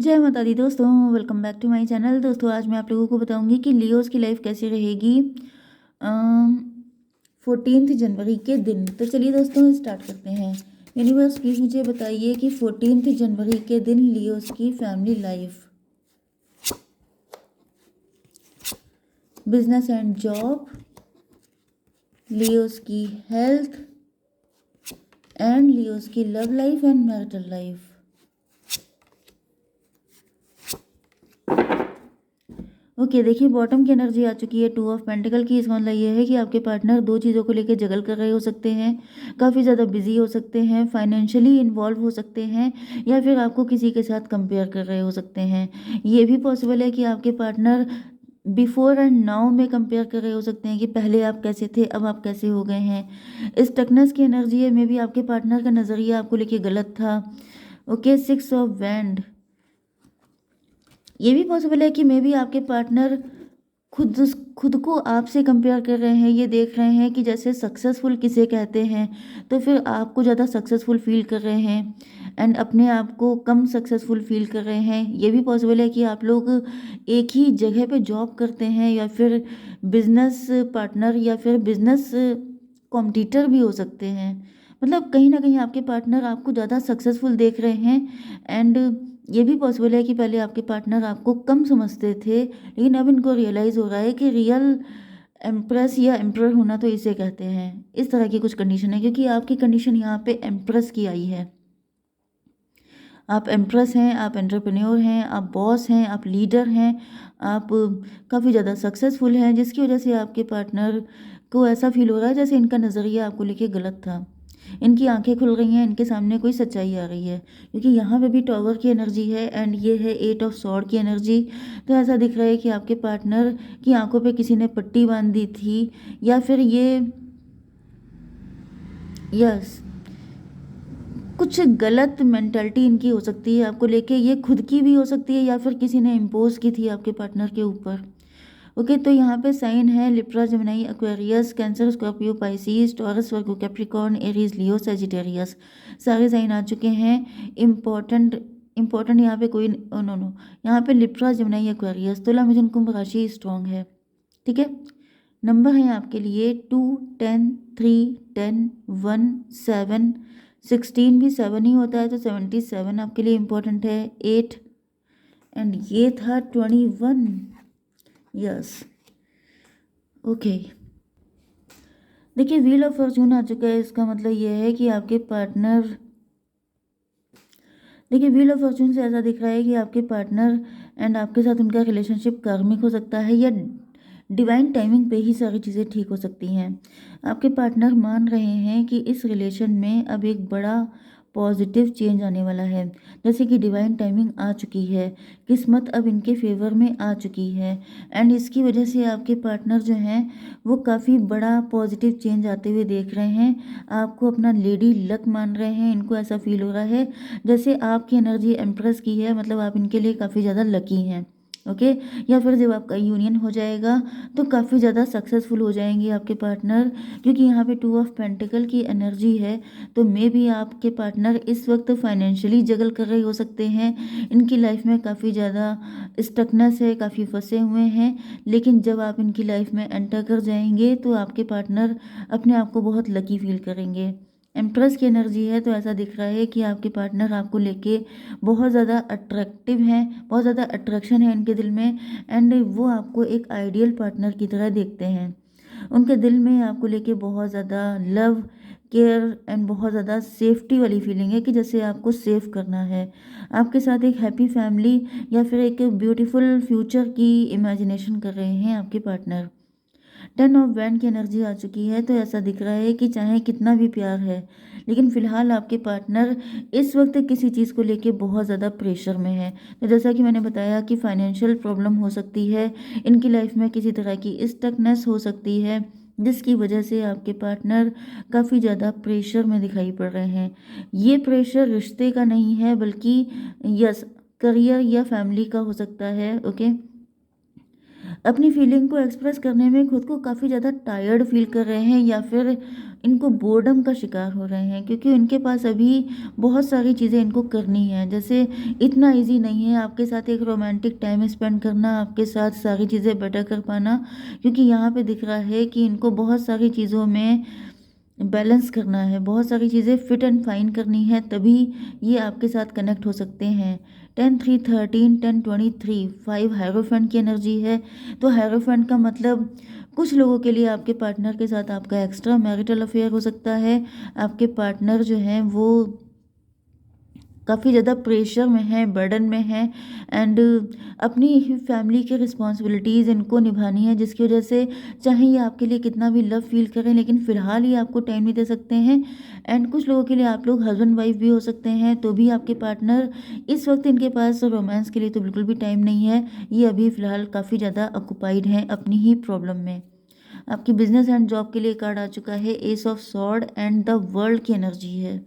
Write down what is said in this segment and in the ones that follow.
जय माता दी दोस्तों, welcome back to my channel. दोस्तों आज मैं आप लोगों को बताऊंगी कि लियोज़ की लाइफ कैसी रहेगी 14 जनवरी के दिन। तो चलिए दोस्तों स्टार्ट करते हैं। यूनिवर्स प्लीज़ मुझे बताइए कि 14 जनवरी के दिन लियोज़ की family life, business and job, Leos की हेल्थ एंड लियोज़ की love life and marital life. Okay देखिए, बॉटम की एनर्जी आ चुकी है 2 ऑफ पेंटिकल की। इसका मतलब ये है कि आपके पार्टनर दो चीज़ों को लेकर जगल कर रहे हो सकते हैं, काफ़ी ज़्यादा बिजी हो सकते हैं, फाइनेंशियली इन्वॉल्व हो सकते हैं, या फिर आपको किसी के साथ कंपेयर कर रहे हो सकते हैं। ये भी पॉसिबल है कि आपके पार्टनर बिफोर एंड नाउ में कंपेयर कर रहे हो सकते हैं कि पहले आप कैसे थे, अब आप कैसे हो गए हैं। इस टकनेस की एनर्जी है, मे बी आपके पार्टनर का नज़रिया आपको लेके गलत था। Okay, 6 of wand. ये भी पॉसिबल है कि मे बी आपके पार्टनर खुद खुद को आपसे कंपेयर कर रहे हैं। ये देख रहे हैं कि जैसे सक्सेसफुल किसे कहते हैं, तो फिर आपको ज़्यादा सक्सेसफुल फील कर रहे हैं एंड अपने आप को कम सक्सेसफुल फील कर रहे हैं। ये भी पॉसिबल है कि आप लोग एक ही जगह पे जॉब करते हैं, या फिर बिजनेस पार्टनर या फिर बिजनेस कॉम्पिटिटर भी हो सकते हैं। मतलब कहीं ना कहीं आपके पार्टनर आपको ज़्यादा सक्सेसफुल देख रहे हैं। एंड ये भी पॉसिबल है कि पहले आपके पार्टनर आपको कम समझते थे, लेकिन अब इनको रियलाइज़ हो रहा है कि रियल एम्प्रेस या एम्प्रर होना तो इसे कहते हैं। इस तरह की कुछ कंडीशन है, क्योंकि आपकी कंडीशन यहाँ पे एम्प्रेस की आई है। आप एम्प्रेस हैं, आप एंटरप्रेन्योर हैं, आप बॉस हैं, आप लीडर हैं, आप काफ़ी ज़्यादा सक्सेसफुल हैं, जिसकी वजह से आपके पार्टनर को ऐसा फील हो रहा है जैसे इनका नज़रिया आपको लेके गलत था। इनकी आंखें खुल रही हैं, इनके सामने कोई सच्चाई आ रही है, क्योंकि यहाँ पे भी टॉवर की एनर्जी है एंड ये है 8 ऑफ सॉर्ड की एनर्जी। तो ऐसा दिख रहा है कि आपके पार्टनर की आंखों पे किसी ने पट्टी बांध दी थी, या फिर ये यस कुछ गलत मेंटालिटी इनकी हो सकती है आपको लेके। ये खुद की भी हो सकती है, या फिर किसी ने इम्पोज की थी आपके पार्टनर के ऊपर। ओके, तो यहाँ पे साइन है Libra, Gemini, Aquarius, Cancer, Scorpio, Pisces, Taurus, Virgo, Capricorn, Aries, Leo, Sagittarius. सारे साइन आ चुके हैं। इम्पोर्टेंट इम्पोर्टेंट यहाँ पे कोई नो नो, यहाँ पे लिब्रा, जेमिनी, एक्वेरियस, तुला, मिथुन, कुंभ राशि स्ट्रॉन्ग है। ठीक है, नंबर है आपके लिए 2, 10, 3, 10, 1, 7, 16 भी 7 ही होता है, तो 77 आपके लिए इम्पोर्टेंट है। 8 एंड ये था 21। यस ओके, देखिए व्हील ऑफ फॉर्चून आ चुका है। इसका मतलब ये है कि आपके पार्टनर, देखिए व्हील ऑफ फॉर्चून से ऐसा दिख रहा है कि आपके पार्टनर एंड आपके साथ उनका रिलेशनशिप कार्मिक हो सकता है, या डिवाइन टाइमिंग पे ही सारी चीज़ें ठीक हो सकती हैं। आपके पार्टनर मान रहे हैं कि इस रिलेशन में अब एक बड़ा पॉजिटिव चेंज आने वाला है, जैसे कि डिवाइन टाइमिंग आ चुकी है, किस्मत अब इनके फेवर में आ चुकी है। एंड इसकी वजह से आपके पार्टनर जो हैं वो काफ़ी बड़ा पॉजिटिव चेंज आते हुए देख रहे हैं। आपको अपना लेडी लक मान रहे हैं। इनको ऐसा फील हो रहा है जैसे आपकी एनर्जी एम्प्रेस की है, मतलब आप इनके लिए काफ़ी ज़्यादा लकी हैं। ओके, या फिर जब आपका यूनियन हो जाएगा तो काफ़ी ज़्यादा सक्सेसफुल हो जाएंगे आपके पार्टनर, क्योंकि यहाँ पे 2 ऑफ पेंटिकल की एनर्जी है। तो मे भी आपके पार्टनर इस वक्त फाइनेंशियली जगल कर रहे हो सकते हैं। इनकी लाइफ में काफ़ी ज़्यादा स्टकनेस है, काफ़ी फंसे हुए हैं, लेकिन जब आप इनकी लाइफ में एंटर कर जाएंगे तो आपके पार्टनर अपने आप को बहुत लकी फील करेंगे। एम्प्रेस की एनर्जी है, तो ऐसा दिख रहा है कि आपके पार्टनर आपको लेके बहुत ज़्यादा अट्रैक्टिव हैं, बहुत ज़्यादा अट्रैक्शन है इनके दिल में। एंड वो आपको एक आइडियल पार्टनर की तरह देखते हैं। उनके दिल में आपको लेके बहुत ज़्यादा लव, केयर एंड बहुत ज़्यादा सेफ्टी वाली फीलिंग है, कि जैसे आपको सेव करना है। आपके साथ एक हैप्पी फैमिली या फिर एक ब्यूटीफुल फ्यूचर की इमेजिनेशन कर रहे हैं आपके पार्टनर। 10 ऑफ वैंड की एनर्जी आ चुकी है, तो ऐसा दिख रहा है कि चाहे कितना भी प्यार है, लेकिन फिलहाल आपके पार्टनर इस वक्त किसी चीज़ को लेके बहुत ज़्यादा प्रेशर में है। तो जैसा कि मैंने बताया कि फाइनेंशियल प्रॉब्लम हो सकती है, इनकी लाइफ में किसी तरह की स्टकनेस हो सकती है, जिसकी वजह से आपके पार्टनर काफ़ी ज़्यादा प्रेशर में दिखाई पड़ रहे हैं। ये प्रेशर रिश्ते का नहीं है, बल्कि यस करियर या फैमिली का हो सकता है। ओके, अपनी फीलिंग को एक्सप्रेस करने में खुद को काफ़ी ज़्यादा टायर्ड फील कर रहे हैं, या फिर इनको बोर्डम का शिकार हो रहे हैं, क्योंकि उनके पास अभी बहुत सारी चीज़ें इनको करनी है। जैसे इतना इजी नहीं है आपके साथ एक रोमांटिक टाइम स्पेंड करना, आपके साथ सारी चीज़ें बेटर कर पाना, क्योंकि यहाँ पे दिख रहा है कि इनको बहुत सारी चीज़ों में बैलेंस करना है, बहुत सारी चीज़ें फिट एंड फाइन करनी है, तभी ये आपके साथ कनेक्ट हो सकते हैं। 10 3 13 10 23 5 हायरोफेंट की एनर्जी है। तो हायरोफेंट का मतलब कुछ लोगों के लिए आपके पार्टनर के साथ आपका एक्स्ट्रा मैरिटल अफेयर हो सकता है। आपके पार्टनर जो हैं वो काफ़ी ज़्यादा प्रेशर में है, बर्डन में है, एंड अपनी फैमिली की रिस्पॉन्सिबिलिटीज़ इनको निभानी है, जिसकी वजह से चाहे ये आपके लिए कितना भी लव फील करें, लेकिन फ़िलहाल ये आपको टाइम नहीं दे सकते हैं। एंड कुछ लोगों के लिए आप लोग हस्बैंड वाइफ भी हो सकते हैं, तो भी आपके पार्टनर इस वक्त इनके पास रोमांस के लिए तो बिल्कुल भी टाइम नहीं है। ये अभी फ़िलहाल काफ़ी ज़्यादा ऑक्यूपाइड हैं अपनी ही प्रॉब्लम में। आपकी बिजनेस एंड जॉब के लिए कार्ड आ चुका है S of sword and the world की एनर्जी है।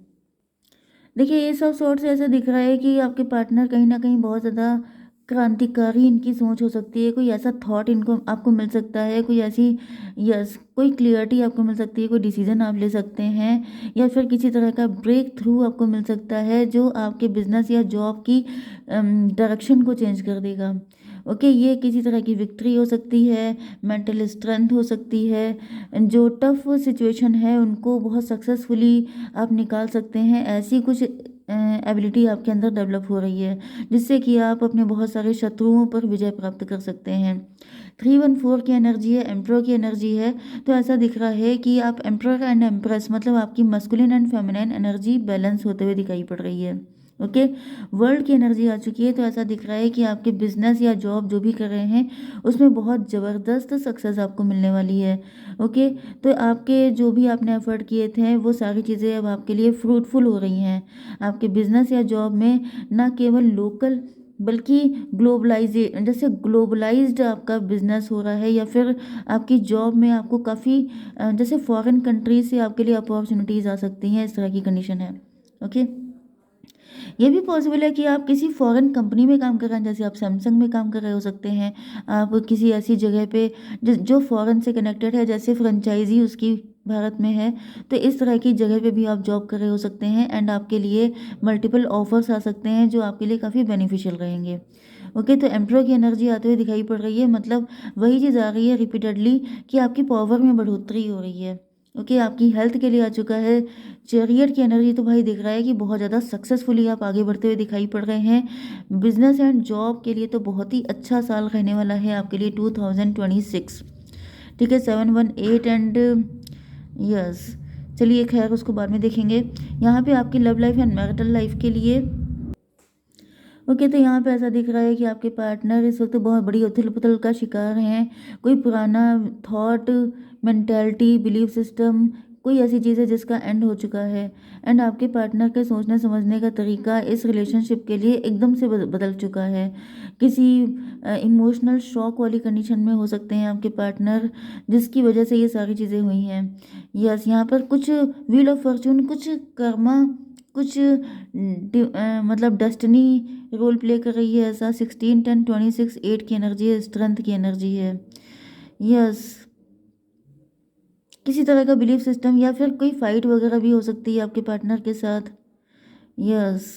देखिए, ये सब सोर्स से ऐसा दिख रहा है कि आपके पार्टनर कहीं न कहीं बहुत ज़्यादा क्रांतिकारी इनकी सोच हो सकती है, कोई ऐसा थॉट इनको आपको मिल सकता है, कोई ऐसी कोई क्लियरिटी आपको मिल सकती है, कोई डिसीज़न आप ले सकते हैं, या फिर किसी तरह का ब्रेक थ्रू आपको मिल सकता है, जो आपके बिज़नेस या जॉब की डायरेक्शन को चेंज कर देगा। ओके, ये किसी तरह की विक्ट्री हो सकती है, मेंटल स्ट्रेंथ हो सकती है, जो टफ सिचुएशन है उनको बहुत सक्सेसफुली आप निकाल सकते हैं। ऐसी कुछ एबिलिटी आपके अंदर डेवलप हो रही है, जिससे कि आप अपने बहुत सारे शत्रुओं पर विजय प्राप्त कर सकते हैं। 314 की एनर्जी है, एम्परर की एनर्जी है। तो ऐसा दिख रहा है कि आप एम्परर एंड एम्प्रेस, मतलब आपकी masculine and feminine energy balance होते हुए दिखाई पड़ रही है। ओके, वर्ल्ड की एनर्जी आ चुकी है। तो ऐसा दिख रहा है कि आपके बिजनेस या जॉब जो भी कर रहे हैं उसमें बहुत ज़बरदस्त सक्सेस आपको मिलने वाली है। ओके, तो आपके जो भी आपने एफर्ट किए थे वो सारी चीज़ें अब आपके लिए फ्रूटफुल हो रही हैं। आपके बिजनेस या जॉब में ना केवल लोकल बल्कि जैसे ग्लोबलाइज्ड आपका बिजनेस हो रहा है, या फिर आपकी जॉब में आपको काफ़ी जैसे फॉरेन कंट्रीज से आपके लिए अपॉर्चुनिटीज़ आ सकती हैं, इस तरह की कंडीशन है। ओके, ये भी पॉसिबल है कि आप किसी फॉरेन कंपनी में काम कर रहे हैं, जैसे आप सैमसंग में काम कर रहे हो सकते हैं, आप किसी ऐसी जगह पे जो फॉरेन से कनेक्टेड है, जैसे फ्रेंचाइजी उसकी भारत में है, तो इस तरह की जगह पे भी आप जॉब कर रहे हो सकते हैं, एंड आपके लिए मल्टीपल ऑफर्स आ सकते हैं जो आपके लिए काफ़ी बेनिफिशियल रहेंगे। ओके, तो एम्प्रो की एनर्जी आते हुए दिखाई पड़ रही है, मतलब वही चीज़ आ रही है रिपीटेडली कि आपकी पावर में बढ़ोतरी हो रही है। ओके, आपकी हेल्थ के लिए आ चुका है चैरियट की एनर्जी। तो भाई दिख रहा है कि बहुत ज़्यादा सक्सेसफुली आप आगे बढ़ते हुए दिखाई पड़ रहे हैं। बिजनेस एंड जॉब के लिए तो बहुत ही अच्छा साल रहने वाला है आपके लिए 2026। ठीक है, 718 एंड यस, चलिए खैर उसको बाद में देखेंगे। यहाँ पे आपकी love life and marital life के लिए ओके, तो यहाँ पे ऐसा दिख रहा है कि आपके पार्टनर इस वक्त बहुत बड़ी उथल-पुथल का शिकार हैं। कोई पुराना थॉट, मेंटालिटी, बिलीफ सिस्टम, कोई ऐसी चीज़ है जिसका एंड हो चुका है, एंड आपके पार्टनर के सोचने समझने का तरीका इस रिलेशनशिप के लिए एकदम से बदल चुका है। किसी इमोशनल शॉक वाली कंडीशन में हो सकते हैं आपके पार्टनर, जिसकी वजह से ये सारी चीज़ें हुई हैं। यस, यहाँ पर कुछ व्हील ऑफ फॉर्चून, कुछ कर्मा, कुछ मतलब डेस्टिनी रोल प्ले कर रही है ऐसा। 16 10 26 8 की एनर्जी है, स्ट्रेंथ की एनर्जी है। यस, किसी तरह का बिलीफ सिस्टम या फिर कोई फाइट वगैरह भी हो सकती है आपके पार्टनर के साथ। यस,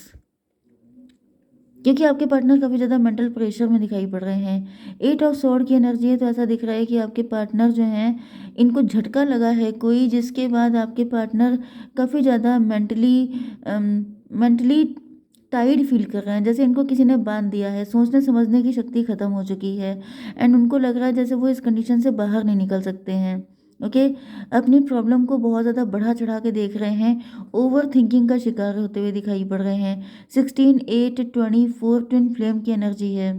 क्योंकि आपके पार्टनर काफ़ी ज़्यादा मेंटल प्रेशर में दिखाई पड़ रहे हैं। 8 ऑफ सॉर्ड की एनर्जी है। तो ऐसा दिख रहा है कि आपके पार्टनर जो हैं इनको झटका लगा है कोई, जिसके बाद आपके पार्टनर काफ़ी ज़्यादा मेंटली टाइड फील कर रहे हैं, जैसे इनको किसी ने बांध दिया है, सोचने समझने की शक्ति ख़त्म हो चुकी है, एंड उनको लग रहा है जैसे वो इस कंडीशन से बाहर नहीं निकल सकते हैं। ओके, अपनी प्रॉब्लम को बहुत ज़्यादा बढ़ा चढ़ा के देख रहे हैं, ओवर थिंकिंग का शिकार होते हुए दिखाई पड़ रहे हैं। 16 8 24 ट्विन फ्लेम की एनर्जी है।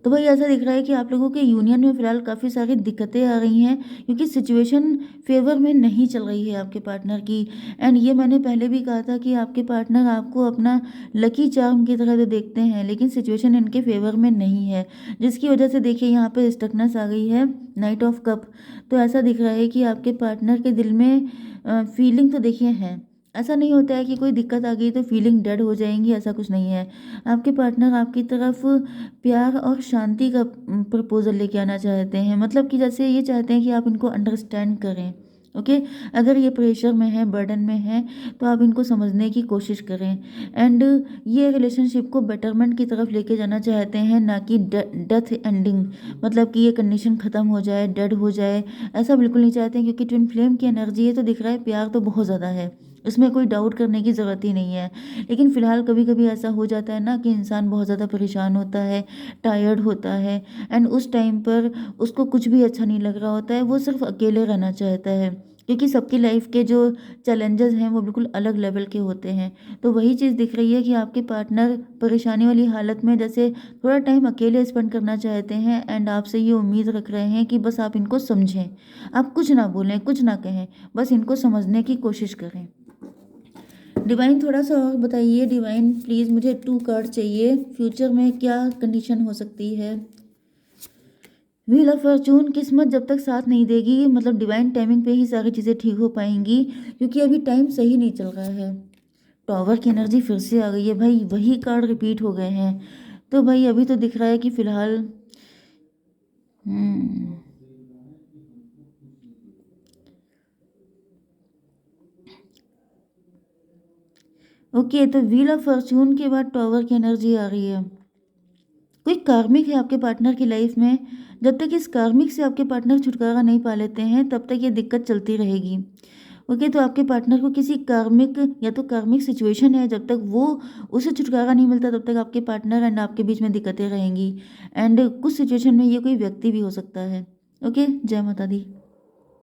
तो भाई ऐसा दिख रहा है कि आप लोगों के यूनियन में फ़िलहाल काफ़ी सारी दिक्कतें आ रही हैं, क्योंकि सिचुएशन फेवर में नहीं चल रही है आपके पार्टनर की। एंड ये मैंने पहले भी कहा था कि आपके पार्टनर आपको अपना लकी चार्म की तरह तो देखते हैं, लेकिन सिचुएशन इनके फेवर में नहीं है, जिसकी वजह से देखिए यहाँ पे स्टकनेस आ गई है, नाइट ऑफ कप। तो ऐसा दिख रहा है कि आपके पार्टनर के दिल में फीलिंग तो देखिए है, ऐसा नहीं होता है कि कोई दिक्कत आ गई तो फीलिंग डेड हो जाएँगी, ऐसा कुछ नहीं है। आपके पार्टनर आपकी तरफ प्यार और शांति का प्रपोज़ल लेके आना चाहते हैं। मतलब कि जैसे ये चाहते हैं कि आप इनको अंडरस्टैंड करें, ओके? अगर ये प्रेशर में हैं, बर्डन में हैं, तो आप इनको समझने की कोशिश करें। एंड ये रिलेशनशिप को बेटरमेंट की तरफ लेके जाना चाहते हैं, ना कि डेथ एंडिंग, मतलब कि ये कंडीशन ख़त्म हो जाए, डेड हो जाए, ऐसा बिल्कुल नहीं चाहते हैं, क्योंकि ट्विन फ्लेम की एनर्जी है तो दिख रहा है प्यार तो बहुत ज़्यादा है। इसमें कोई डाउट करने की ज़रूरत ही नहीं है। लेकिन फ़िलहाल कभी-कभी ऐसा हो जाता है ना कि इंसान बहुत ज़्यादा परेशान होता है, टायर्ड होता है, एंड उस टाइम पर उसको कुछ भी अच्छा नहीं लग रहा होता है, वो सिर्फ़ अकेले रहना चाहता है। क्योंकि सबकी लाइफ़ के जो चैलेंजेज़ हैं वो बिल्कुल अलग लेवल के होते हैं। तो वही चीज़ दिख रही है कि आपके पार्टनर परेशानी वाली हालत में जैसे थोड़ा टाइम अकेले स्पेंड करना चाहते हैं, एंड आपसे ये उम्मीद रख रहे हैं कि बस आप इनको समझें। आप कुछ ना बोलें, कुछ ना कहें, बस इनको समझने की कोशिश करें। डिवाइन थोड़ा-सा और बताइए डिवाइन, प्लीज़ मुझे 2 कार्ड चाहिए। फ्यूचर में क्या कंडीशन हो सकती है? व्हील ऑफ फॉर्च्यून, किस्मत जब तक साथ नहीं देगी, मतलब डिवाइन टाइमिंग पे ही सारी चीज़ें ठीक हो पाएँगी, क्योंकि अभी टाइम सही नहीं चल रहा है। टॉवर की एनर्जी फिर से आ गई है भाई, वही कार्ड रिपीट हो गए हैं। तो भाई अभी तो दिख रहा है कि फ़िलहाल हुँ, ओके, तो व्हील ऑफ फॉर्च्यून के बाद टॉवर की एनर्जी आ रही है। कोई कार्मिक है आपके पार्टनर की लाइफ में। जब तक इस कार्मिक से आपके पार्टनर छुटकारा नहीं पा लेते हैं, तब तक ये दिक्कत चलती रहेगी। ओके, तो आपके पार्टनर को किसी कार्मिक या तो कार्मिक सिचुएशन है, जब तक वो उसे छुटकारा नहीं मिलता तब तक आपके पार्टनर एंड आपके बीच में दिक्कतें रहेंगी। एंड कुछ सिचुएशन में ये कोई व्यक्ति भी हो सकता है। ओके, जय माता दी।